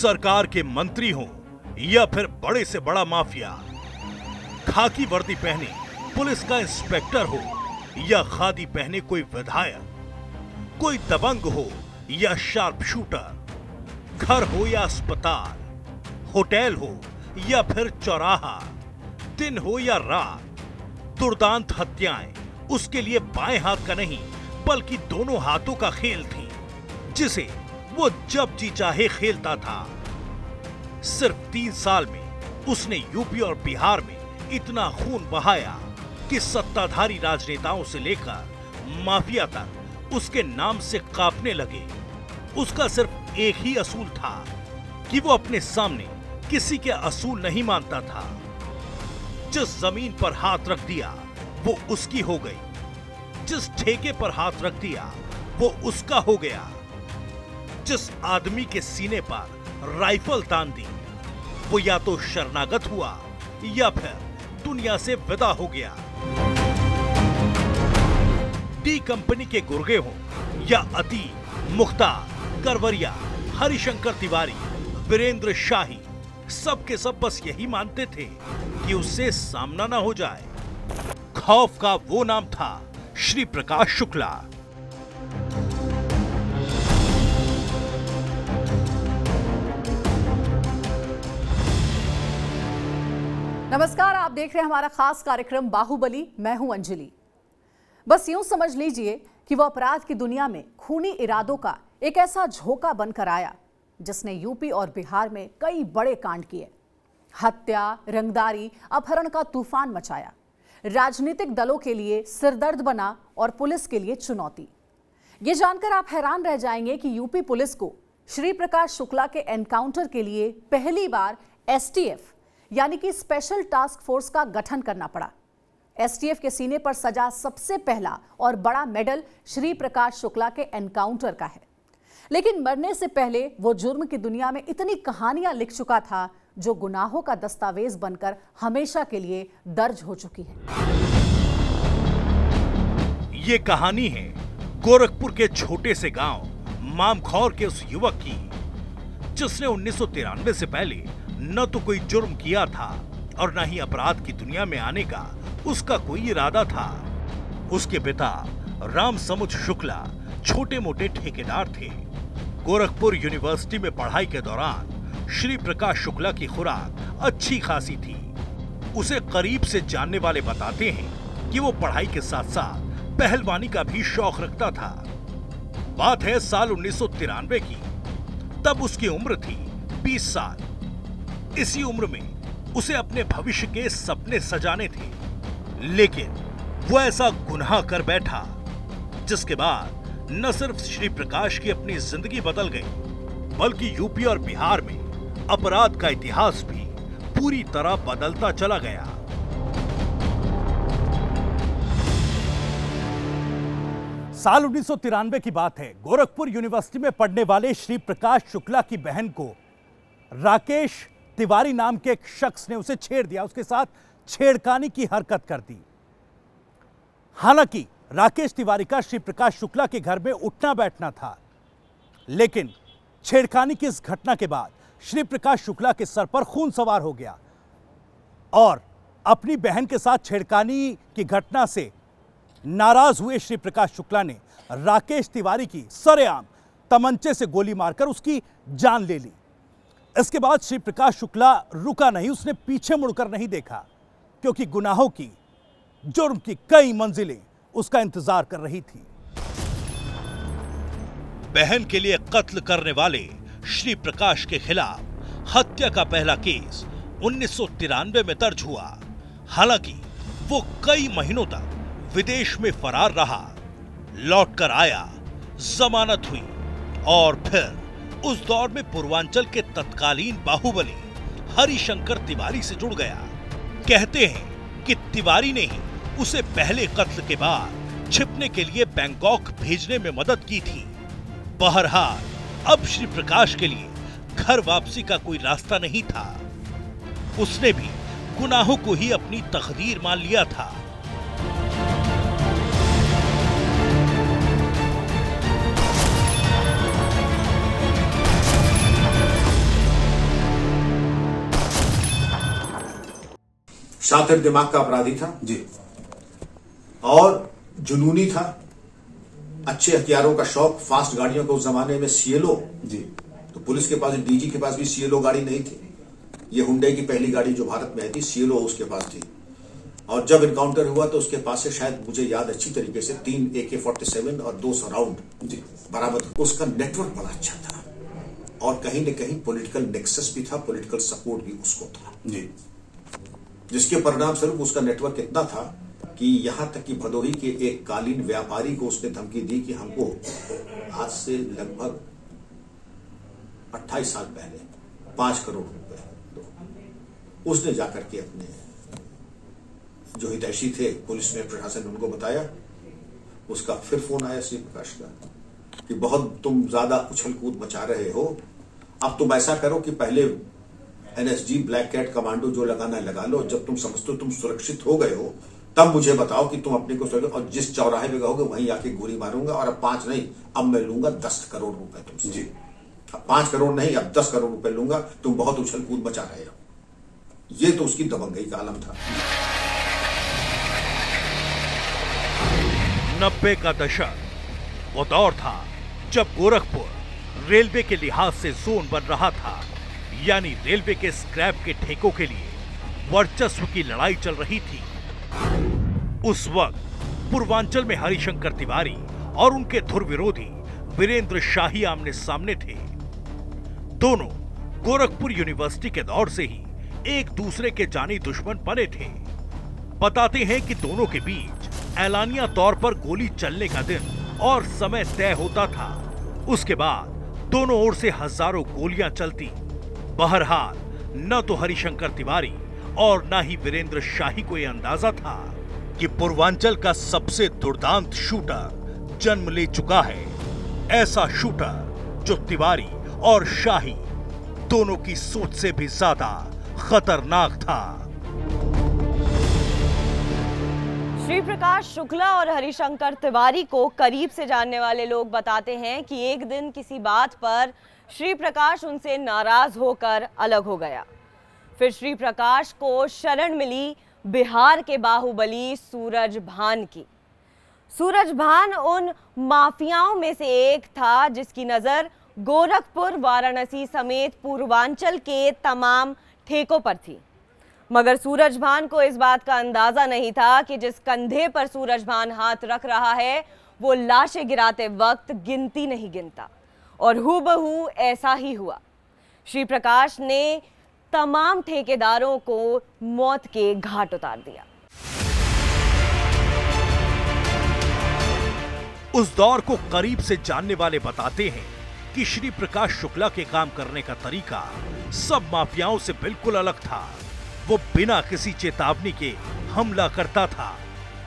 सरकार के मंत्री हों या फिर बड़े से बड़ा माफिया, खाकी वर्दी पहने पुलिस का इंस्पेक्टर हो या खादी पहने कोई विधायक, कोई दबंग हो या शार्प शूटर, घर हो या अस्पताल, होटल हो या फिर चौराहा, दिन हो या रात, दुर्दांत हत्याएं उसके लिए बाएं हाथ का नहीं बल्कि दोनों हाथों का खेल थी, जिसे वो जब जी चाहे खेलता था। सिर्फ 3 साल में उसने यूपी और बिहार में इतना खून बहाया कि सत्ताधारी राजनेताओं से लेकर माफिया तक उसके नाम से कांपने लगे। उसका सिर्फ एक ही असूल था कि वो अपने सामने किसी के असूल नहीं मानता था। जिस जमीन पर हाथ रख दिया वो उसकी हो गई, जिस ठेके पर हाथ रख दिया वो उसका हो गया, जिस आदमी के सीने पर राइफल तान दी वो या तो शरणागत हुआ या फिर दुनिया से विदा हो गया। डी कंपनी के गुर्गे हों या अतीक, मुख्तार, करवरिया, हरिशंकर तिवारी, वीरेंद्र शाही, सब के सब बस यही मानते थे कि उससे सामना ना हो जाए। खौफ का वो नाम था श्री प्रकाश शुक्ला। नमस्कार, आप देख रहे हैं हमारा खास कार्यक्रम बाहुबली। मैं हूं अंजलि। बस यूं समझ लीजिए कि वह अपराध की दुनिया में खूनी इरादों का एक ऐसा झोंका बनकर आया जिसने यूपी और बिहार में कई बड़े कांड किए, हत्या, रंगदारी, अपहरण का तूफान मचाया, राजनीतिक दलों के लिए सिरदर्द बना और पुलिस के लिए चुनौती। ये जानकर आप हैरान रह जाएंगे कि यूपी पुलिस को श्री प्रकाश शुक्ला के एनकाउंटर के लिए पहली बार एसटीएफ यानी कि स्पेशल टास्क फोर्स का गठन करना पड़ा। एसटीएफ के सीने पर सजा सबसे पहला और बड़ा मेडल श्री प्रकाश शुक्ला के एनकाउंटर का है। लेकिन मरने से पहले वो जुर्म की दुनिया में इतनी कहानियां लिख चुका था जो गुनाहों का दस्तावेज बनकर हमेशा के लिए दर्ज हो चुकी है। ये कहानी है गोरखपुर के छोटे से गांव मामखौर के उस युवक की जिसने 1993 से पहले न तो कोई जुर्म किया था और न ही अपराध की दुनिया में आने का उसका कोई इरादा था। उसके पिता राम समुद्र शुक्ला छोटे मोटे ठेकेदार थे। गोरखपुर यूनिवर्सिटी में पढ़ाई के दौरान श्री प्रकाश शुक्ला की खुराक अच्छी खासी थी। उसे करीब से जानने वाले बताते हैं कि वो पढ़ाई के साथ साथ पहलवानी का भी शौक रखता था। बात है साल 1993 की। तब उसकी उम्र थी 20 साल। इसी उम्र में उसे अपने भविष्य के सपने सजाने थे, लेकिन वो ऐसा गुनाह कर बैठा जिसके बाद न सिर्फ श्री प्रकाश की अपनी जिंदगी बदल गई बल्कि यूपी और बिहार में अपराध का इतिहास भी पूरी तरह बदलता चला गया। साल 1993 की बात है। गोरखपुर यूनिवर्सिटी में पढ़ने वाले श्री प्रकाश शुक्ला की बहन को राकेश तिवारी नाम के एक शख्स ने उसे छेड़ दिया, उसके साथ छेड़खानी की हरकत कर दी। हालांकि राकेश तिवारी का श्री प्रकाश शुक्ला के घर में उठना बैठना था, लेकिन छेड़खानी की इस घटना के बाद श्री प्रकाश शुक्ला के सर पर खून सवार हो गया और अपनी बहन के साथ छेड़खानी की घटना से नाराज हुए श्री प्रकाश शुक्ला ने राकेश तिवारी की सरेआम तमंचे से गोली मारकर उसकी जान ले ली। इसके बाद श्री प्रकाश शुक्ला रुका नहीं, उसने पीछे मुड़कर नहीं देखा क्योंकि गुनाहों की, जुर्म की कई मंजिलें उसका इंतजार कर रही थी। बहन के लिए कत्ल करने वाले श्री प्रकाश के खिलाफ हत्या का पहला केस 1993 में दर्ज हुआ। हालांकि वो कई महीनों तक विदेश में फरार रहा, लौटकर आया, जमानत हुई और फिर उस दौर में पूर्वांचल के तत्कालीन बाहुबली हरिशंकर तिवारी से जुड़ गया। कहते हैं कि तिवारी ने ही उसे पहले कत्ल के बाद छिपने के लिए बैंकॉक भेजने में मदद की थी। बहरहाल अब श्री प्रकाश के लिए घर वापसी का कोई रास्ता नहीं था। उसने भी गुनाहों को ही अपनी तकदीर मान लिया था। शातिर दिमाग का अपराधी था जी और जुनूनी था, अच्छे हथियारों का शौक, फास्ट गाड़ियों का उस जमाने में सीएलओ, जी तो पुलिस के पास, डीजी के पास भी सीएलओ गाड़ी नहीं थी। ये हुंडई की पहली गाड़ी जो भारत में आई थी, सीएलओ उसके पास थी। और जब इनकाउंटर हुआ तो उसके पास से, शायद मुझे याद अच्छी तरीके से, 3 AK-47 और 200 राउंड जी बरामद। उसका नेटवर्क बड़ा अच्छा था और कहीं न कहीं पॉलिटिकल नेक्सस भी था, पॉलिटिकल सपोर्ट भी उसको था, जी जिसके परिणाम स्वरूप उसका नेटवर्क इतना था कि यहां तक कि भदोही के एक कालीन व्यापारी को उसने धमकी दी कि हमको आज से लगभग 28 साल पहले 5 करोड़ रुपए दो। उसने जाकर के अपने जो हितैषी थे, पुलिस में, प्रशासन ने उनको बताया। उसका फिर फोन आया श्री प्रकाश का कि बहुत तुम ज्यादा उछल कूद मचा रहे हो, अब तुम ऐसा करो कि पहले NSG ब्लैक कैट कमांडो जो लगाना लगा लो, जब तुम समझते हो तुम सुरक्षित हो गए हो तब मुझे बताओ कि तुम अपने को सुरक्षित, और जिस चौराहे पे गए वहीं आके गोली मारूंगा, और अब 5 नहीं, अब मैं लूंगा 10 करोड़ रुपए तुमसे। जी 5 करोड़ नहीं, अब 10 करोड़ रुपए लूंगा, तुम बहुत उछल कूद मचा रहे हो। ये तो उसकी दबंगई का आलम था। 90 का दशक वो दौर था जब गोरखपुर रेलवे के लिहाज से जोन बन रहा था, यानी रेलवे के स्क्रैप के ठेकों के लिए वर्चस्व की लड़ाई चल रही थी। उस वक्त पूर्वांचल में हरिशंकर तिवारी और उनके धुर विरोधी वीरेंद्र शाही आमने सामने थे। दोनों गोरखपुर यूनिवर्सिटी के दौर से ही एक दूसरे के जानी दुश्मन बने थे। बताते हैं कि दोनों के बीच ऐलानिया तौर पर गोली चलने का दिन और समय तय होता था। उसके बाद दोनों ओर से हजारों गोलियां चलती। बहरहाल न तो हरिशंकर तिवारी और न ही वीरेंद्र शाही को यह अंदाजा था कि पूर्वांचल का सबसे दुर्दांत शूटर जन्म ले चुका है। ऐसा शूटर जो तिवारी और शाही दोनों की सोच से भी ज्यादा खतरनाक था। श्री प्रकाश शुक्ला और हरिशंकर तिवारी को करीब से जानने वाले लोग बताते हैं कि एक दिन किसी बात पर श्री प्रकाश उनसे नाराज होकर अलग हो गया। फिर श्री प्रकाश को शरण मिली बिहार के बाहुबली सूरज भान की। सूरज भान उन माफियाओं में से एक था जिसकी नजर गोरखपुर, वाराणसी समेत पूर्वांचल के तमाम ठेकों पर थी। मगर सूरज भान को इस बात का अंदाजा नहीं था कि जिस कंधे पर सूरज भान हाथ रख रहा है वो लाशें गिराते वक्त गिनती नहीं गिनता, और हूबहू ऐसा ही हुआ। श्री प्रकाश ने तमाम ठेकेदारों को मौत के घाट उतार दिया। उस दौर को करीब से जानने वाले बताते हैं कि श्री प्रकाश शुक्ला के काम करने का तरीका सब माफियाओं से बिल्कुल अलग था। वो बिना किसी चेतावनी के हमला करता था।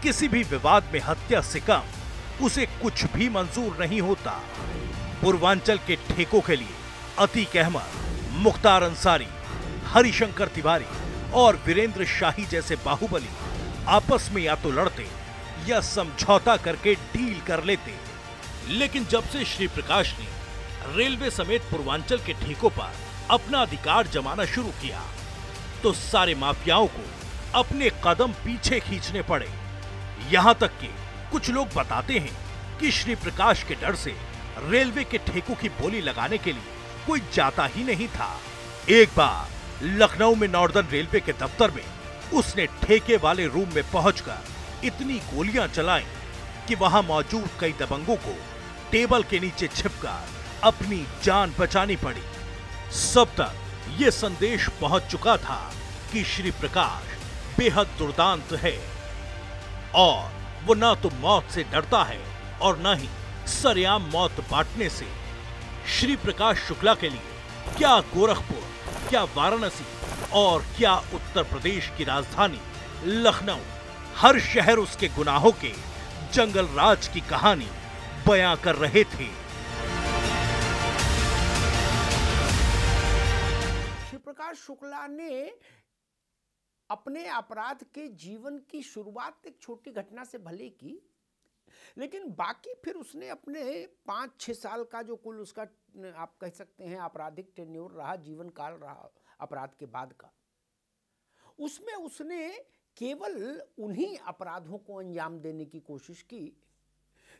किसी भी विवाद में हत्या से कम उसे कुछ भी मंजूर नहीं होता। पूर्वांचल के ठेकों के लिए अतीक अहमद, मुख्तार अंसारी, हरिशंकर तिवारी और वीरेंद्र शाही जैसे बाहुबली आपस में या तो लड़ते या समझौता करके डील कर लेते। लेकिन जब से श्री प्रकाश ने रेलवे समेत पूर्वांचल के ठेकों पर अपना अधिकार जमाना शुरू किया तो सारे माफियाओं को अपने कदम पीछे खींचने पड़े। यहां तक कि कुछ लोग बताते हैं कि श्री प्रकाश के डर से रेलवे के ठेकों की बोली लगाने के लिए कोई जाता ही नहीं था। एक बार लखनऊ में नॉर्दर्न रेलवे के दफ्तर में उसने ठेके वाले रूम में पहुंचकर इतनी गोलियां चलाई कि वहां मौजूद कई दबंगों को टेबल के नीचे छिपकर अपनी जान बचानी पड़ी। सब तक ये संदेश पहुंच चुका था कि श्री प्रकाश बेहद दुर्दांत है और वो ना तो मौत से डरता है और ना ही सरेआम मौत बांटने से। श्री प्रकाश शुक्ला के लिए क्या गोरखपुर, क्या वाराणसी और क्या उत्तर प्रदेश की राजधानी लखनऊ, हर शहर उसके गुनाहों के जंगल राज की कहानी बयां कर रहे थे। श्री प्रकाश शुक्ला ने अपने अपराध के जीवन की शुरुआत एक छोटी घटना से भले की, लेकिन बाकी फिर उसने अपने 5-6 साल का जो कुल उसका आप कह सकते हैं आपराधिक टेन्योर रहा, जीवन काल रहा अपराध के बाद का, उसमें उसने केवल उन्हीं अपराधों को अंजाम देने की कोशिश की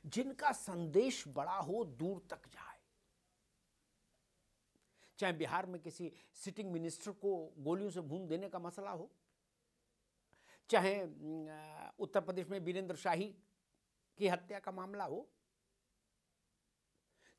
जिनका संदेश बड़ा हो, दूर तक जाए। चाहे बिहार में किसी सिटिंग मिनिस्टर को गोलियों से भून देने का मसला हो, चाहे उत्तर प्रदेश में वीरेंद्र शाही की हत्या का मामला हो,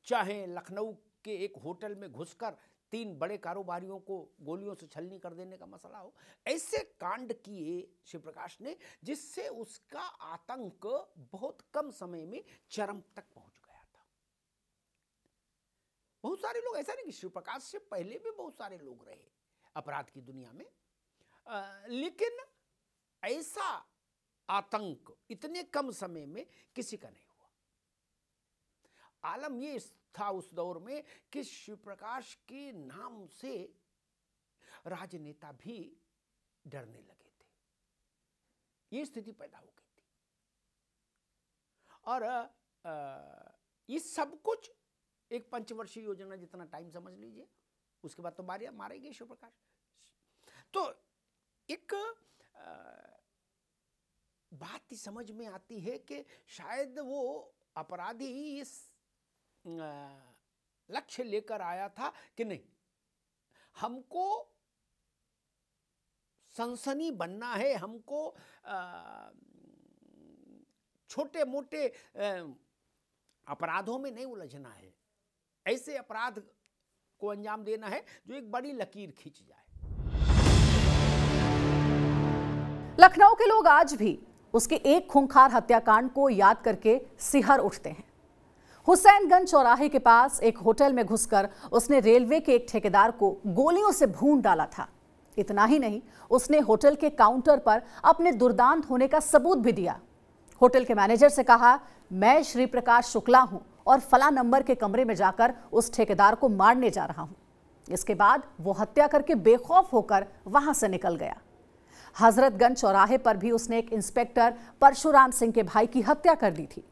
चाहे लखनऊ के एक होटल में घुसकर 3 बड़े कारोबारियों को गोलियों से छलनी कर देने का मसला हो, ऐसे कांड किए शिवप्रकाश ने जिससे उसका आतंक बहुत कम समय में चरम तक पहुंच गया था। बहुत सारे लोग, ऐसा नहीं कि शिवप्रकाश से पहले भी बहुत सारे लोग रहे अपराध की दुनिया में, लेकिन ऐसा आतंक इतने कम समय में किसी का नहीं हुआ। आलम ये था उस दौर में कि शिवप्रकाश के नाम से राजनेता भी डरने लगे थे। ये स्थिति पैदा हो गई थी और ये सब कुछ एक पंचवर्षीय योजना जितना टाइम समझ लीजिए, उसके बाद तो मारेंगे शिवप्रकाश। तो एक बात समझ में आती है कि शायद वो अपराधी इस लक्ष्य लेकर आया था कि नहीं, हमको सनसनी बनना है, हमको छोटे मोटे अपराधों में नहीं उलझना है, ऐसे अपराध को अंजाम देना है जो एक बड़ी लकीर खींच जाए। लखनऊ के लोग आज भी उसके एक खूंखार हत्याकांड को याद करके सिहर उठते हैं। हुसैनगंज चौराहे के पास एक होटल में घुसकर उसने रेलवे के एक ठेकेदार को गोलियों से भून डाला था। इतना ही नहीं, उसने होटल के काउंटर पर अपने दुर्दांत होने का सबूत भी दिया। होटल के मैनेजर से कहा, मैं श्री प्रकाश शुक्ला हूं और फला नंबर के कमरे में जाकर उस ठेकेदार को मारने जा रहा हूं। इसके बाद वो हत्या करके बेखौफ होकर वहां से निकल गया। हजरतगंज चौराहे पर भी उसने एक इंस्पेक्टर परशुराम सिंह के भाई की हत्या कर दी थी।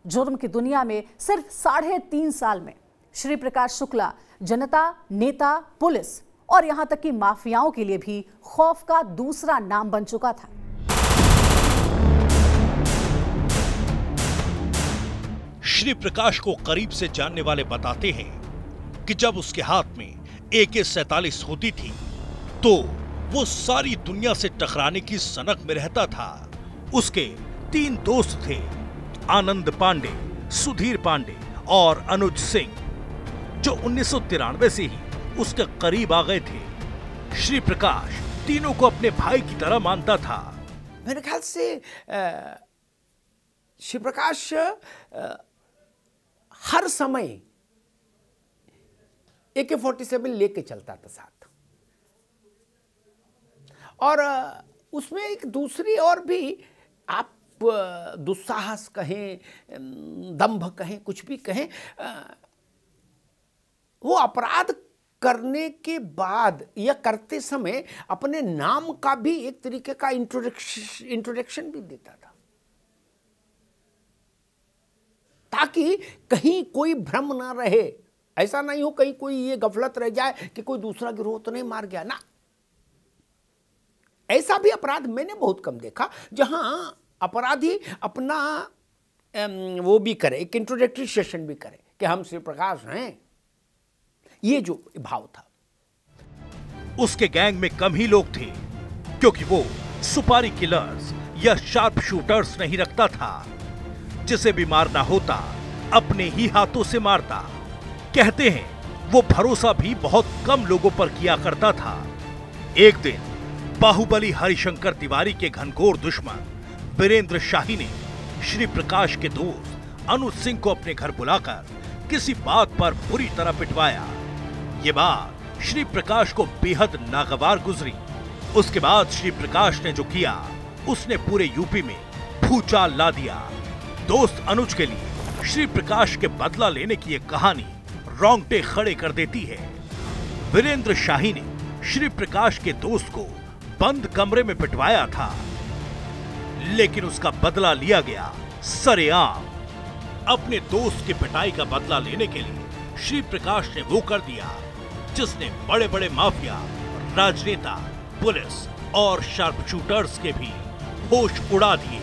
जुर्म की दुनिया में सिर्फ 3.5 साल में श्री प्रकाश शुक्ला जनता, नेता, पुलिस और यहां तक कि माफियाओं के लिए भी खौफ का दूसरा नाम बन चुका था। श्री प्रकाश को करीब से जानने वाले बताते हैं कि जब उसके हाथ में AK-47 होती थी तो वो सारी दुनिया से टकराने की सनक में रहता था। उसके 3 दोस्त थे, आनंद पांडे, सुधीर पांडे और अनुज सिंह, जो 1993 से ही उसके करीब आ गए थे। श्री प्रकाश तीनों को अपने भाई की तरह मानता था। मेरे ख्याल से श्री प्रकाश हर समय AK-47 लेके चलता था साथ, और उसमें एक दूसरी और भी, आप दुस्साहस कहें, दंभ कहें, कुछ भी कहें, वो अपराध करने के बाद या करते समय अपने नाम का भी एक तरीके का इंट्रोडक्शन भी देता था, ताकि कहीं कोई भ्रम ना रहे। ऐसा नहीं हो कहीं कोई ये गफलत रह जाए कि कोई दूसरा गिरोह तो नहीं मार गया ना। ऐसा भी अपराध मैंने बहुत कम देखा जहां अपराधी अपना वो भी करे, एक इंट्रोडक्टरी सेशन भी करे कि हम श्री प्रकाश हैं। ये जो भाव था। उसके गैंग में कम ही लोग थे क्योंकि वो सुपारी किलर्स या शार्प शूटर्स नहीं रखता था। जिसे भी मारना होता अपने ही हाथों से मारता। कहते हैं वो भरोसा भी बहुत कम लोगों पर किया करता था। एक दिन बाहुबली हरिशंकर तिवारी के घनघोर दुश्मन वीरेंद्र शाही ने श्री प्रकाश के दोस्त अनुज सिंह को अपने घर बुलाकर किसी बात पर बुरी तरह पिटवाया। ये बात श्री प्रकाश को बेहद नागवार गुजरी। उसके बाद श्री प्रकाश ने जो किया उसने पूरे यूपी में भूचाल ला दिया। दोस्त अनुज के लिए श्री प्रकाश के बदला लेने की एक कहानी रोंगटे खड़े कर देती है। वीरेंद्र शाही ने श्री प्रकाश के दोस्त को बंद कमरे में पिटवाया था, लेकिन उसका बदला लिया गया सरेआम। अपने दोस्त की पिटाई का बदला लेने के लिए श्री प्रकाश ने वो कर दिया जिसने बड़े बड़े माफिया, राजनेता, पुलिस और शार्प शूटर्स के भी होश उड़ा दिए।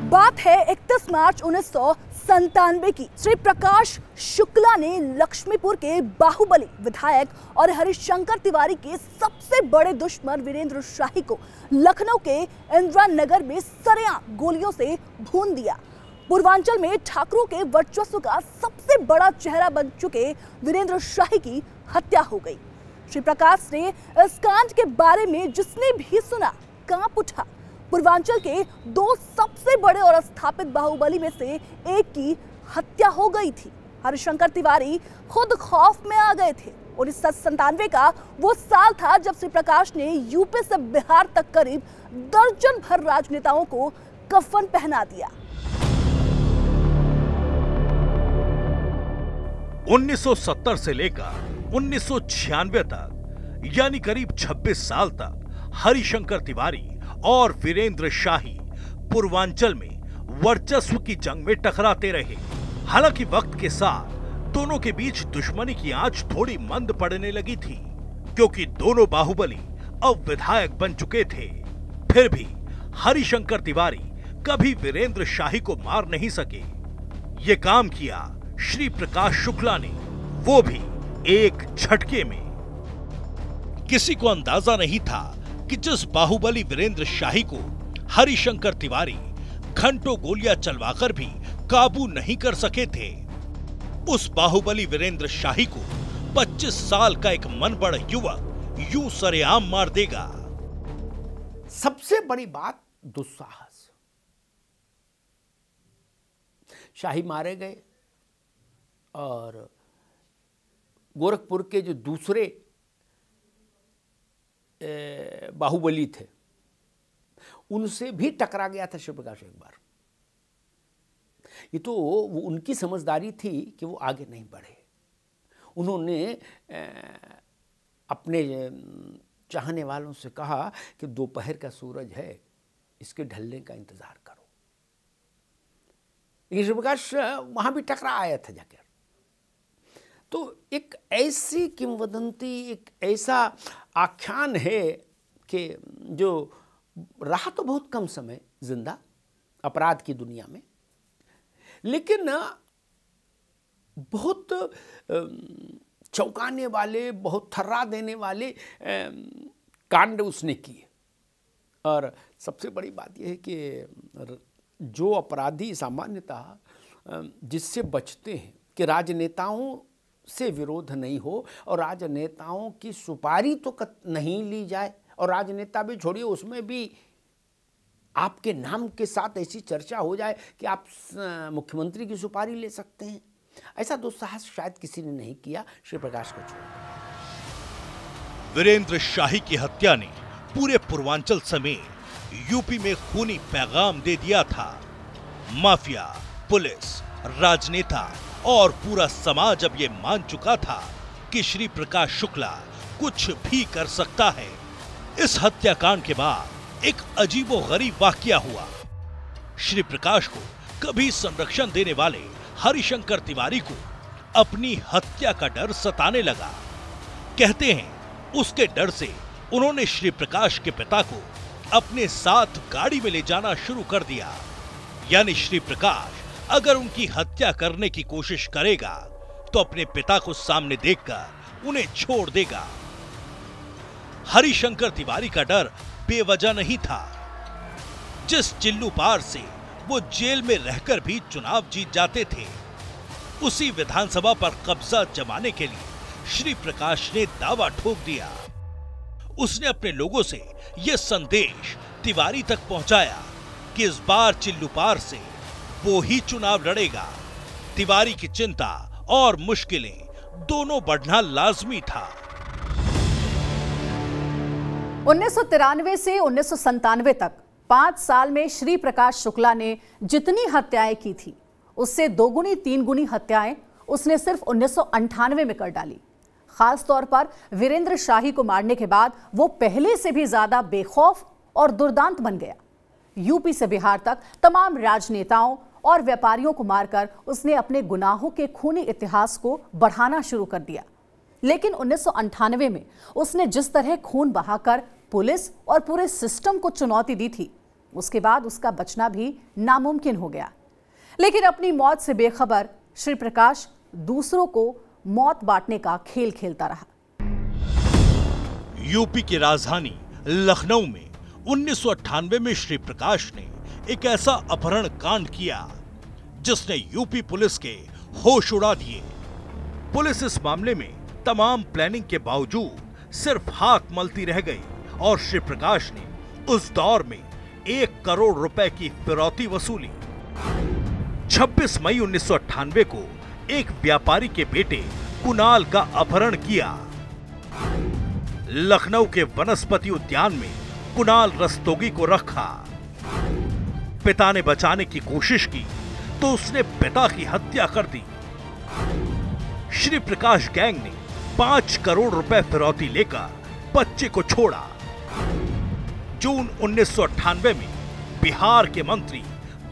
बात है 31 मार्च 1997 की। श्री प्रकाश शुक्ला ने लक्ष्मीपुर के बाहुबली विधायक और हरिशंकर तिवारी के सबसे बड़े दुश्मन वीरेंद्र शाही को लखनऊ के इंदिरा नगर में सरेआम गोलियों से भून दिया। पूर्वांचल में ठाकरों के वर्चस्व का सबसे बड़ा चेहरा बन चुके वीरेंद्र शाही की हत्या हो गई। श्री प्रकाश ने इस कांड के बारे में जिसने भी सुना कांप उठा। पूर्वांचल के दो सबसे बड़े और स्थापित बाहुबली में से एक की हत्या हो गई थी। हरिशंकर तिवारी खुद खौफ में आ गए थे। 1997 का वो साल था जब श्री प्रकाश ने यूपी से बिहार तक करीब दर्जन भर राजनेताओं को कफन पहना दिया। 1970 से लेकर 1996 तक यानी करीब 26 साल तक हरिशंकर तिवारी और वीरेंद्र शाही पूर्वांचल में वर्चस्व की जंग में टकराते रहे। हालांकि वक्त के साथ दोनों के बीच दुश्मनी की आंच थोड़ी मंद पड़ने लगी थी, क्योंकि दोनों बाहुबली अब विधायक बन चुके थे। फिर भी हरिशंकर तिवारी कभी वीरेंद्र शाही को मार नहीं सके। ये काम किया श्री प्रकाश शुक्ला ने, वो भी एक झटके में। किसी को अंदाजा नहीं था कि जिस बाहुबली वीरेंद्र शाही को हरिशंकर तिवारी घंटों गोलियां चलवाकर भी काबू नहीं कर सके थे, उस बाहुबली वीरेंद्र शाही को 25 साल का एक मनबड़ युवक यूं सरेआम मार देगा। सबसे बड़ी बात दुस्साहस। शाही मारे गए और गोरखपुर के जो दूसरे बाहुबली थे उनसे भी टकरा गया था शिवप्रकाश एक बार। ये तो वो उनकी समझदारी थी कि वो आगे नहीं बढ़े। उन्होंने अपने चाहने वालों से कहा कि दोपहर का सूरज है, इसके ढलने का इंतजार करो। लेकिन शिवप्रकाश वहां भी टकरा आया था जाकर। तो एक ऐसी किंवदंती, एक ऐसा आख्यान है कि जो रहा तो बहुत कम समय जिंदा अपराध की दुनिया में, लेकिन बहुत चौंकाने वाले, बहुत थर्रा देने वाले कांड उसने किए। और सबसे बड़ी बात यह है कि जो अपराधी सामान्यतः जिससे बचते हैं कि राजनेताओं से विरोध नहीं हो और राजनेताओं की सुपारी तो नहीं ली जाए, और राजनेता भी छोड़िए, उसमें भी आपके नाम के साथ ऐसी चर्चा हो जाए कि आप मुख्यमंत्री की सुपारी ले सकते हैं। ऐसा दुस्साहस शायद किसी ने नहीं किया श्री प्रकाश को छोड़। वीरेंद्र शाही की हत्या ने पूरे पूर्वांचल समेत यूपी में खूनी पैगाम दे दिया था। माफिया, पुलिस, राजनेता और पूरा समाज अब ये मान चुका था कि श्री प्रकाश शुक्ला कुछ भी कर सकता है। इस हत्याकांड के बाद एक अजीबोगरीब वाकया हुआ। श्री प्रकाश को कभी संरक्षण देने वाले हरिशंकर तिवारी को अपनी हत्या का डर सताने लगा। कहते हैं उसके डर से उन्होंने श्री प्रकाश के पिता को अपने साथ गाड़ी में ले जाना शुरू कर दिया। यानी श्री प्रकाश अगर उनकी हत्या करने की कोशिश करेगा तो अपने पिता को सामने देखकर उन्हें छोड़ देगा। हरिशंकर तिवारी का डर बेवजह नहीं था। जिस चिल्लू पार से वो जेल में रहकर भी चुनाव जीत जाते थे, उसी विधानसभा पर कब्जा जमाने के लिए श्री प्रकाश ने दावा ठोक दिया। उसने अपने लोगों से यह संदेश तिवारी तक पहुंचाया कि इस बार चिल्लू पार से वो ही चुनाव लड़ेगा। तिवारी की चिंता और मुश्किलें दोनों बढ़ना लाजमी था। 1993 से 1997 तक 5 साल में श्री प्रकाश शुक्ला ने जितनी हत्याएं की थी, उससे दोगुनी तीन गुनी हत्याएं उसने सिर्फ 1998 में कर डाली। खास तौर पर वीरेंद्र शाही को मारने के बाद वो पहले से भी ज्यादा बेखौफ और दुर्दांत बन गया। यूपी से बिहार तक तमाम राजनेताओं और व्यापारियों को मारकर उसने अपने गुनाहों के खूनी इतिहास को बढ़ाना शुरू कर दिया। लेकिन 1998 में उसने जिस तरह खून बहाकर पुलिस और पूरे सिस्टम को चुनौती दी थी, उसके बाद उसका बचना भी नामुमकिन हो गया। लेकिन अपनी मौत से बेखबर श्री प्रकाश दूसरों को मौत बांटने का खेल खेलता रहा। यूपी की राजधानी लखनऊ में 1998 में श्री प्रकाश ने एक ऐसा अपहरण कांड किया जिसने यूपी पुलिस के होश उड़ा दिए। पुलिस इस मामले में तमाम प्लानिंग के बावजूद सिर्फ हाथ मलती रह गई और श्री प्रकाश ने उस दौर में 1 करोड़ रुपए की फिरौती वसूली। 26 मई 1998 को एक व्यापारी के बेटे कुणाल का अपहरण किया। लखनऊ के वनस्पति उद्यान में कुणाल रस्तोगी को रखा। पिता ने बचाने की कोशिश की तो उसने पिता की हत्या कर दी। श्री प्रकाश गैंग ने 5 करोड़ रुपए फिरौती लेकर बच्चे को छोड़ा। जून 1998 में बिहार के मंत्री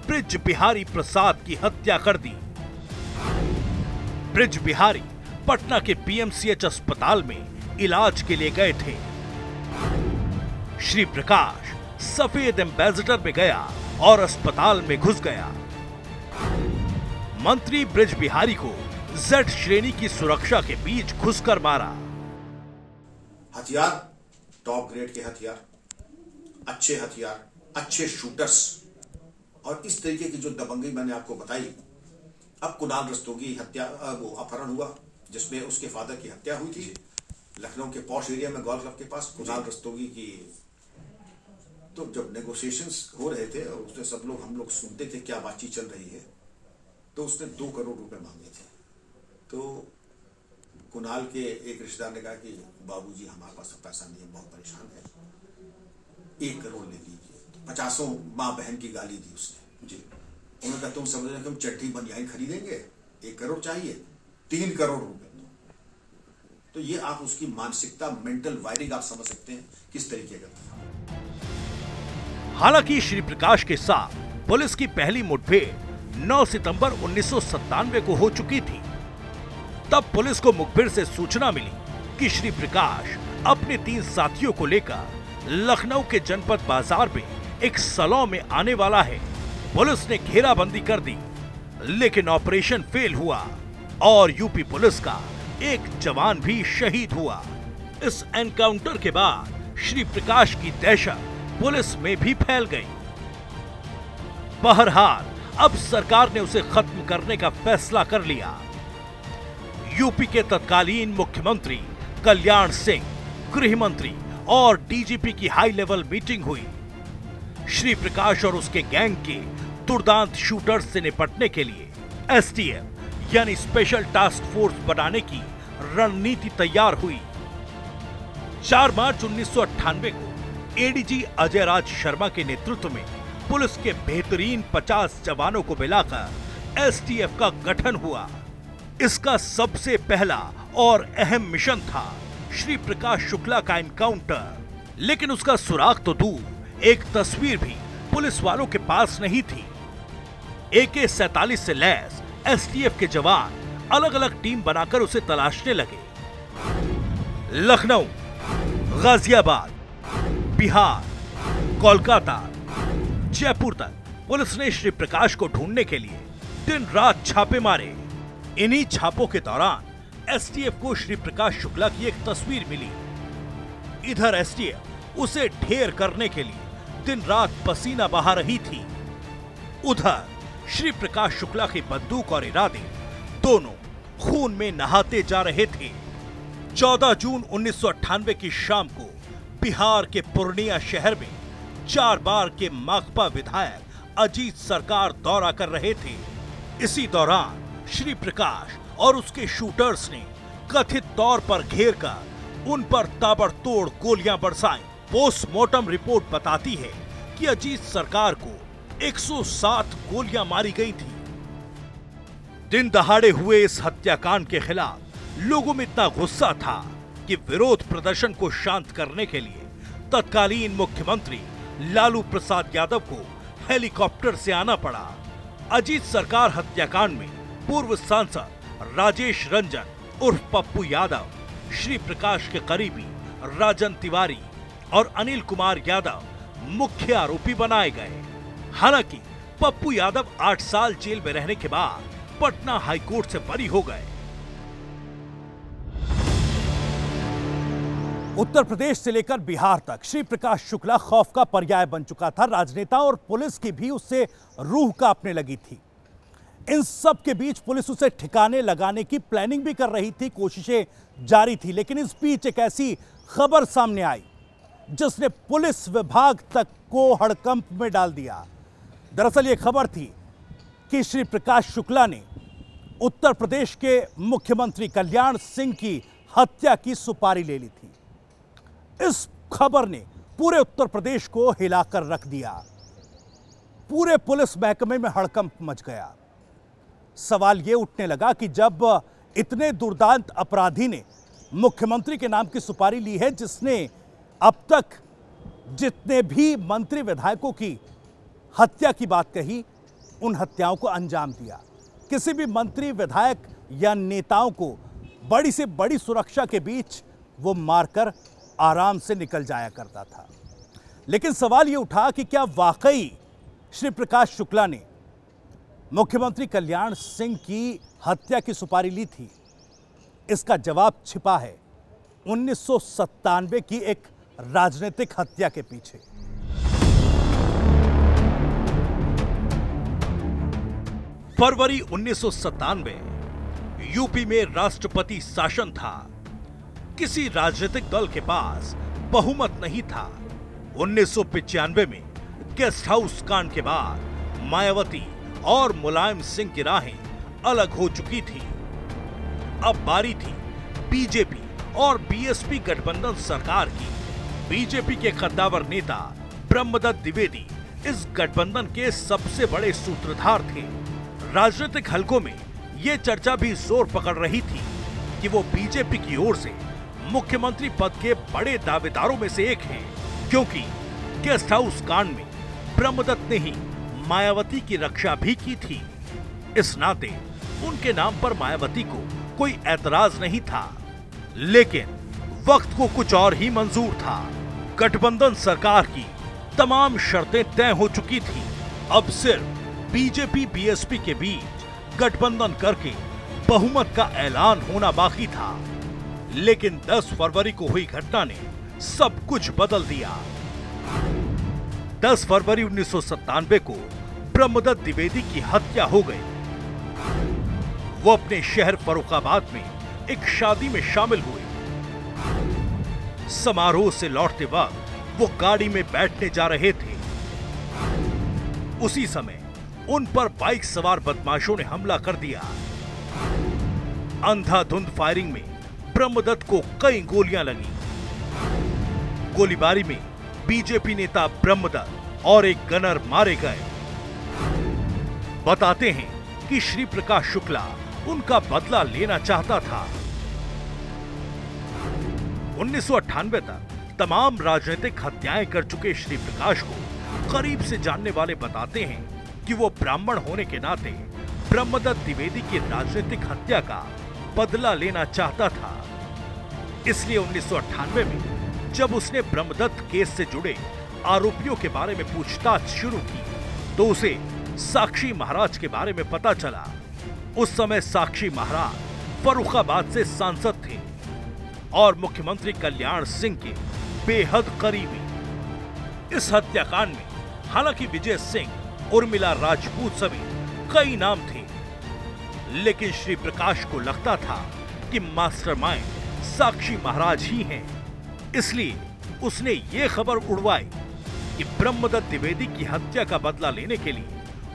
ब्रिज बिहारी प्रसाद की हत्या कर दी। ब्रिज बिहारी पटना के पीएमसीएच अस्पताल में इलाज के लिए गए थे। श्री प्रकाश सफेद एम्बेसडर में गया और अस्पताल में घुस गया। मंत्री ब्रिज बिहारी को जेड श्रेणी की सुरक्षा के बीच घुसकर मारा। हथियार टॉप ग्रेड के हथियार, अच्छे शूटर्स और इस तरीके की जो दबंगई मैंने आपको बताई। अब कुणाल रस्तोगी हत्या वो अपहरण हुआ जिसमें उसके फादर की हत्या हुई थी लखनऊ के पॉश एरिया में गोल्फ क्लब के पास। कुणाल रस्तोगी की तो जब नेगोशिएशंस हो रहे थे और उसने सब लोग हम लोग सुनते थे क्या बातचीत चल रही है, तो उसने 2 करोड़ रुपए मांगे थे। तो कुणाल के एक रिश्तेदार ने कहा कि बाबूजी हमारे पास पैसा नहीं है, बहुत परेशान है, 1 करोड़ ले लीजिए। 50 माँ बहन की गाली दी उसने जी। उन्होंने कहा तुम समझ रहे हो हम चट्टी बनियाई खरीदेंगे, 1 करोड़ चाहिए, 3 करोड़ रुपए। तो ये आप उसकी मानसिकता, मेंटल वायरिंग आप समझ सकते हैं किस तरीके का। हालांकि श्री प्रकाश के साथ पुलिस की पहली मुठभेड़ 9 सितंबर 1997 को हो चुकी थी। तब पुलिस को मुखबिर से सूचना मिली कि श्री प्रकाश अपने 3 साथियों को लेकर लखनऊ के जनपद बाजार में एक सलौ में आने वाला है। पुलिस ने घेराबंदी कर दी, लेकिन ऑपरेशन फेल हुआ और यूपी पुलिस का एक जवान भी शहीद हुआ। इस एनकाउंटर के बाद श्री प्रकाश की दहशत पुलिस में भी फैल गई। बहरहाल अब सरकार ने उसे खत्म करने का फैसला कर लिया। यूपी के तत्कालीन मुख्यमंत्री कल्याण सिंह, गृह मंत्री और डीजीपी की हाई लेवल मीटिंग हुई। श्री प्रकाश और उसके गैंग के दुर्दांत शूटर्स से निपटने के लिए एसटीएफ यानी स्पेशल टास्क फोर्स बनाने की रणनीति तैयार हुई। 4 मार्च 1998 को एडीजी अजय राज शर्मा के नेतृत्व में पुलिस के बेहतरीन 50 जवानों को मिलाकर एसटीएफ का गठन हुआ। इसका सबसे पहला और अहम मिशन था श्री प्रकाश शुक्ला का एनकाउंटर। लेकिन उसका सुराग तो दूर, एक तस्वीर भी पुलिस वालों के पास नहीं थी। AK-47 से लैस एसटीएफ के जवान अलग अलग टीम बनाकर उसे तलाशने लगे। लखनऊ, गाजियाबाद, बिहार, कोलकाता, जयपुर तक पुलिस ने श्री प्रकाश को ढूंढने के लिए दिन रात छापे मारे। इन्हीं छापों के दौरान एसटीएफ को श्री प्रकाश शुक्ला की एक तस्वीर मिली। इधर एसटीएफ उसे ढेर करने के लिए दिन रात पसीना बहा रही थी। उधर श्री प्रकाश शुक्ला की बंदूक और इरादे दोनों खून में नहाते जा रहे थे। 14 जून 1998 की शाम को बिहार के पूर्णिया शहर में 4 बार के माकपा विधायक अजीत सरकार दौरा कर रहे थे। इसी दौरान श्री प्रकाश और उसके शूटर्स ने कथित तौर पर घेर कर उन पर ताबड़तोड़ गोलियां बरसाई। पोस्टमार्टम रिपोर्ट बताती है कि अजीत सरकार को 107 गोलियां मारी गई थी। दिन दहाड़े हुए इस हत्याकांड के खिलाफ लोगों में इतना गुस्सा था कि विरोध प्रदर्शन को शांत करने के लिए तत्कालीन मुख्यमंत्री लालू प्रसाद यादव को हेलीकॉप्टर से आना पड़ा। अजीत सरकार हत्याकांड में पूर्व सांसद राजेश रंजन उर्फ पप्पू यादव, श्री प्रकाश के करीबी राजन तिवारी और अनिल कुमार यादव मुख्य आरोपी बनाए गए। हालांकि पप्पू यादव 8 साल जेल में रहने के बाद पटना हाईकोर्ट से बरी हो गए। उत्तर प्रदेश से लेकर बिहार तक श्री प्रकाश शुक्ला खौफ का पर्याय बन चुका था। राजनेताओं और पुलिस की भी उससे रूह कांपने लगी थी। इन सब के बीच पुलिस उसे ठिकाने लगाने की प्लानिंग भी कर रही थी, कोशिशें जारी थी। लेकिन इस बीच एक ऐसी खबर सामने आई जिसने पुलिस विभाग तक को हड़कंप में डाल दिया। दरअसल ये खबर थी कि श्री प्रकाश शुक्ला ने उत्तर प्रदेश के मुख्यमंत्री कल्याण सिंह की हत्या की सुपारी ले ली थी। इस खबर ने पूरे उत्तर प्रदेश को हिलाकर रख दिया। पूरे पुलिस महकमे में हड़कंप मच गया। सवाल यह उठने लगा कि जब इतने दुर्दांत अपराधी ने मुख्यमंत्री के नाम की सुपारी ली है, जिसने अब तक जितने भी मंत्री विधायकों की हत्या की बात कही, उन हत्याओं को अंजाम दिया। किसी भी मंत्री, विधायक या नेताओं को बड़ी से बड़ी सुरक्षा के बीच वो मारकर आराम से निकल जाया करता था। लेकिन सवाल ये उठा कि क्या वाकई श्री प्रकाश शुक्ला ने मुख्यमंत्री कल्याण सिंह की हत्या की सुपारी ली थी? इसका जवाब छिपा है 1997 की एक राजनीतिक हत्या के पीछे। फरवरी 1997 यूपी में राष्ट्रपति शासन था। किसी राजनीतिक दल के पास बहुमत नहीं था। 1995 में गेस्ट हाउस कांड के बाद मायावती और मुलायम सिंह की राहें अलग हो चुकी थी। अब बारी थी बीजेपी और बीएसपी गठबंधन सरकार की। बीजेपी के कद्दावर नेता ब्रह्मदत्त द्विवेदी इस गठबंधन के सबसे बड़े सूत्रधार थे। राजनीतिक हलकों में यह चर्चा भी जोर पकड़ रही थी कि वो बीजेपी की ओर से मुख्यमंत्री पद के बड़े दावेदारों में से एक हैं, क्योंकि गेस्ट हाउस कांड में ब्रह्मदत्त ने ही मायावती की रक्षा भी की थी। इस नाते उनके नाम पर मायावती को कोई ऐतराज नहीं था। लेकिन वक्त को कुछ और ही मंजूर था। गठबंधन सरकार की तमाम शर्तें तय हो चुकी थी। अब सिर्फ बीजेपी बीएसपी के बीच गठबंधन करके बहुमत का ऐलान होना बाकी था। लेकिन 10 फरवरी को हुई घटना ने सब कुछ बदल दिया। 10 फरवरी 1997 को ब्रह्मदत्त द्विवेदी की हत्या हो गई। वो अपने शहर फर्रुखाबाद में एक शादी में शामिल हुए। समारोह से लौटते वक्त वो गाड़ी में बैठने जा रहे थे। उसी समय उन पर बाइक सवार बदमाशों ने हमला कर दिया। अंधाधुंध फायरिंग में ब्रह्मदत्त को कई गोलियां लगी। गोलीबारी में बीजेपी नेता ब्रह्मदत्त और एक गनर मारे गए। बताते हैं कि श्री प्रकाश शुक्ला उनका बदला लेना चाहता था। 1998 तक तमाम राजनीतिक हत्याएं कर चुके श्री प्रकाश को करीब से जानने वाले बताते हैं कि वो ब्राह्मण होने के नाते ब्रह्मदत्त द्विवेदी की राजनीतिक हत्या का बदला लेना चाहता था। इसलिए 1998 में जब उसने ब्रह्मदत्त केस से जुड़े आरोपियों के बारे में पूछताछ शुरू की, तो उसे साक्षी महाराज के बारे में पता चला। उस समय साक्षी महाराज फर्रुखाबाद से सांसद थे और मुख्यमंत्री कल्याण सिंह के बेहद करीबी। इस हत्याकांड में हालांकि विजय सिंह, उर्मिला राजपूत समेत कई नाम थे, लेकिन श्री प्रकाश को लगता था कि मास्टरमाइंड साक्षी महाराज ही हैं। इसलिए उसने ये खबर उड़वाई कि ब्रह्मदत्त द्विवेदी की हत्या का बदला लेने के लिए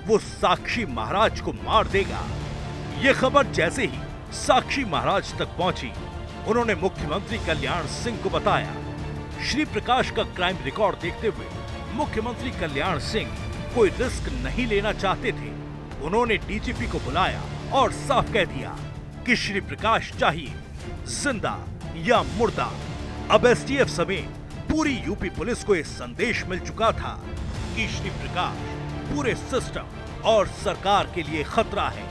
वो साक्षी महाराज को मार देगा। ये खबर जैसे ही साक्षी महाराज तक पहुंची, उन्होंने मुख्यमंत्री कल्याण सिंह को बताया। श्री प्रकाश का क्राइम रिकॉर्ड देखते हुए मुख्यमंत्री कल्याण सिंह कोई रिस्क नहीं लेना चाहते थे। उन्होंने डीजीपी को बुलाया और साफ कह दिया कि श्री प्रकाश चाहिए, जिंदा या मुर्दा। अब एसटीएफ समेत पूरी यूपी पुलिस को यह संदेश मिल चुका था कि श्री प्रकाश पूरे सिस्टम और सरकार के लिए खतरा है।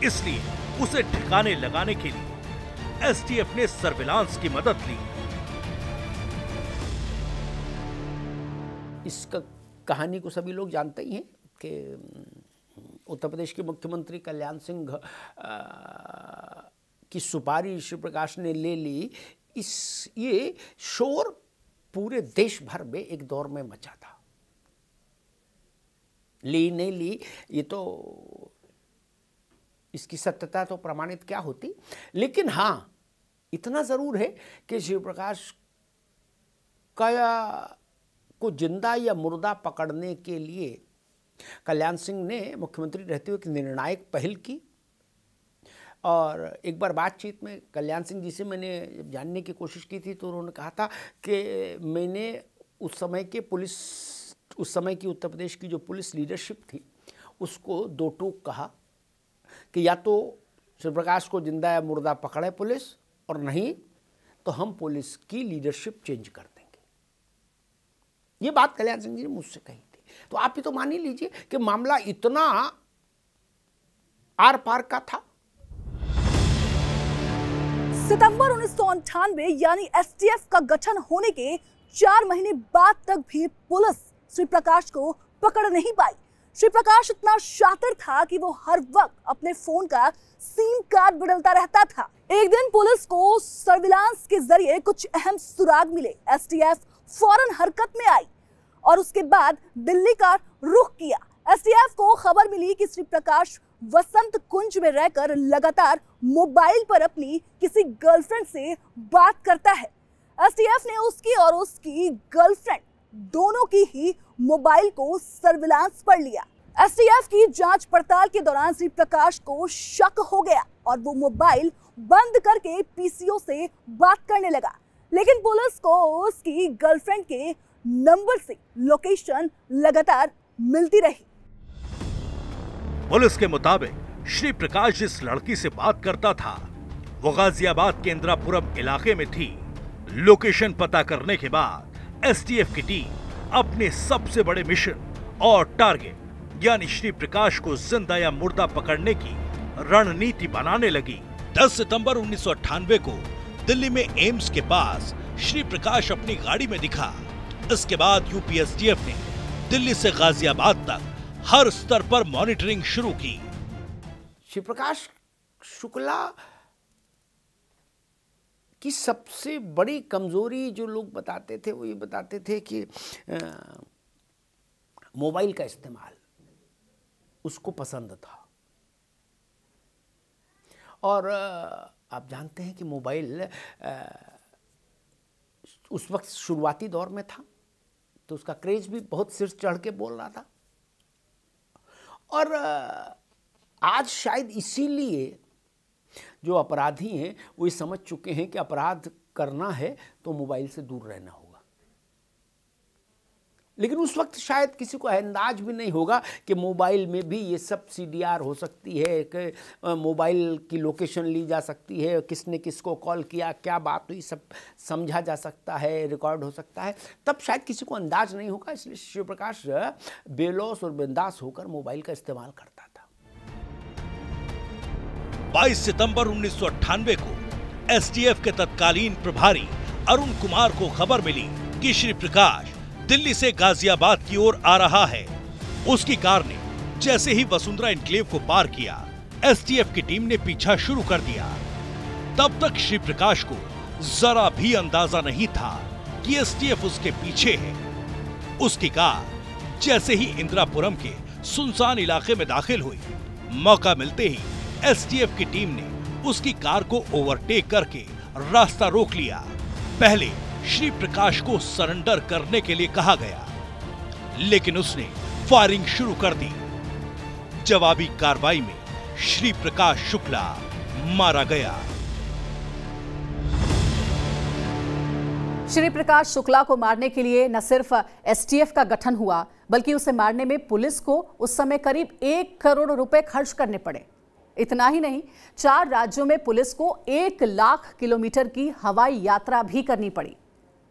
इसलिए उसे ठिकाने लगाने के लिए एसटीएफ ने सर्विलांस की मदद ली। इस कहानी को सभी लोग जानते ही हैं कि उत्तर प्रदेश के मुख्यमंत्री कल्याण सिंह की सुपारी श्री प्रकाश ने ले ली। ये शोर पूरे देश भर में एक दौर में मचा था। ली नहीं ली ये तो इसकी सत्यता तो प्रमाणित क्या होती, लेकिन हाँ इतना जरूर है कि श्री प्रकाश को जिंदा या मुर्दा पकड़ने के लिए कल्याण सिंह ने मुख्यमंत्री रहते हुए एक निर्णायक पहल की। और एक बार बातचीत में कल्याण सिंह जी से मैंने जानने की कोशिश की थी तो उन्होंने कहा था कि मैंने उस समय की उत्तर प्रदेश की जो पुलिस लीडरशिप थी उसको दो टूक कहा कि या तो श्री प्रकाश को जिंदा या मुर्दा पकड़े पुलिस, और नहीं तो हम पुलिस की लीडरशिप चेंज कर देंगे। ये बात कल्याण सिंह जी ने मुझसे कही थी। तो आप ही तो मान ही लीजिए कि मामला इतना आर पार का था। सितंबर 1998 यानी एसटीएफ का गठन होने के 4 महीने बाद तक भी पुलिस श्री प्रकाश को पकड़ नहीं पाई। श्री प्रकाश इतना शातिर था कि वो हर वक्त अपने फोन का सिम कार्ड बदलता रहता था। एक दिन पुलिस को सर्विलांस के जरिए कुछ अहम सुराग मिले। एसटीएफ फौरन हरकत में आई और उसके बाद दिल्ली का रुख किया। एसटीएफ को खबर मिली कि श्री प्रकाश वसंत कुंज में रहकर लगातार मोबाइल पर अपनी किसी गर्लफ्रेंड से बात करता है। एसटीएफ ने उसकी और उसकी गर्लफ्रेंड दोनों की ही मोबाइल को सर्विलांस पर लिया। एसटीएफ की जांच पड़ताल के दौरान श्री प्रकाश को शक हो गया और वो मोबाइल बंद करके पीसीओ से बात करने लगा। लेकिन पुलिस को उसकी गर्लफ्रेंड के नंबर से लोकेशन लगातार मिलती रही। पुलिस के मुताबिक श्री प्रकाश जिस लड़की से बात करता था वो गाजियाबाद के इंदिरापुरम इलाके में थी। लोकेशन पता करने के बाद एसटीएफ की टीम अपने सबसे बड़े मिशन और टारगेट यानी श्री प्रकाश को जिंदा या मुर्दा पकड़ने की रणनीति बनाने लगी। 10 सितंबर 1998 को दिल्ली में एम्स के पास श्री प्रकाश अपनी गाड़ी में दिखा। इसके बाद यूपी एसटीएफ ने दिल्ली से गाजियाबाद तक हर स्तर पर मॉनिटरिंग शुरू की। श्री प्रकाश शुक्ला की सबसे बड़ी कमजोरी जो लोग बताते थे वो ये बताते थे कि मोबाइल का इस्तेमाल उसको पसंद था। और आप जानते हैं कि मोबाइल उस वक्त शुरुआती दौर में था तो उसका क्रेज भी बहुत सिर चढ़ के बोल रहा था। और आज शायद इसीलिए जो अपराधी हैं वो ये समझ चुके हैं कि अपराध करना है तो मोबाइल से दूर रहना होगा। लेकिन उस वक्त शायद किसी को अंदाज भी नहीं होगा कि मोबाइल में भी ये सब सीडीआर हो सकती है, कि मोबाइल की लोकेशन ली जा सकती है, किसने किसको कॉल किया, क्या बात हुई, सब समझा जा सकता है, रिकॉर्ड हो सकता है। तब शायद किसी को अंदाज नहीं होगा। इसलिए श्री प्रकाश बेलौस और बिंदास होकर मोबाइल का इस्तेमाल करता था। 22 सितंबर 1998 को एसटीएफ के तत्कालीन प्रभारी अरुण कुमार को खबर मिली कि श्री प्रकाश दिल्ली से गाजियाबाद की ओर आ रहा है। उसकी कार ने जैसे ही वसुंधरा एन्क्लेव को पार किया, एसटीएफ की टीम ने पीछा शुरू कर दिया। तब तक श्री प्रकाश को जरा भी अंदाजा नहीं था कि एसटीएफ उसके पीछे है। उसकी कार जैसे ही इंदिरापुरम के सुनसान इलाके में दाखिल हुई, मौका मिलते ही एसटीएफ की टीम ने उसकी कार को ओवरटेक करके रास्ता रोक लिया। पहले श्री प्रकाश को सरेंडर करने के लिए कहा गया, लेकिन उसने फायरिंग शुरू कर दी। जवाबी कार्रवाई में श्री प्रकाश शुक्ला मारा गया। श्री प्रकाश शुक्ला को मारने के लिए न सिर्फ एसटीएफ का गठन हुआ बल्कि उसे मारने में पुलिस को उस समय करीब 1 करोड़ रुपए खर्च करने पड़े। इतना ही नहीं, 4 राज्यों में पुलिस को 1 लाख किलोमीटर की हवाई यात्रा भी करनी पड़ी।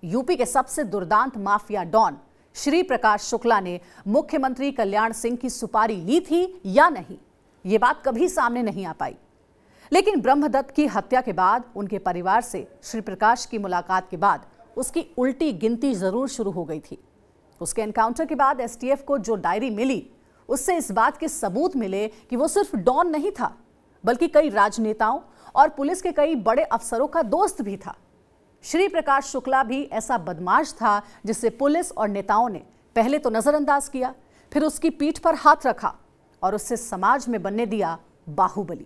यूपी के सबसे दुर्दांत माफिया डॉन श्री प्रकाश शुक्ला ने मुख्यमंत्री कल्याण सिंह की सुपारी ली थी या नहीं, ये बात कभी सामने नहीं आ पाई। लेकिन ब्रह्मदत्त की हत्या के बाद उनके परिवार से श्री प्रकाश की मुलाकात के बाद उसकी उल्टी गिनती जरूर शुरू हो गई थी। उसके एनकाउंटर के बाद एसटीएफ को जो डायरी मिली, उससे इस बात के सबूत मिले कि वो सिर्फ डॉन नहीं था, बल्कि कई राजनेताओं और पुलिस के कई बड़े अफसरों का दोस्त भी था। श्री प्रकाश शुक्ला भी ऐसा बदमाश था जिसे पुलिस और नेताओं ने पहले तो नजरअंदाज किया, फिर उसकी पीठ पर हाथ रखा और उससे समाज में बनने दिया बाहुबली।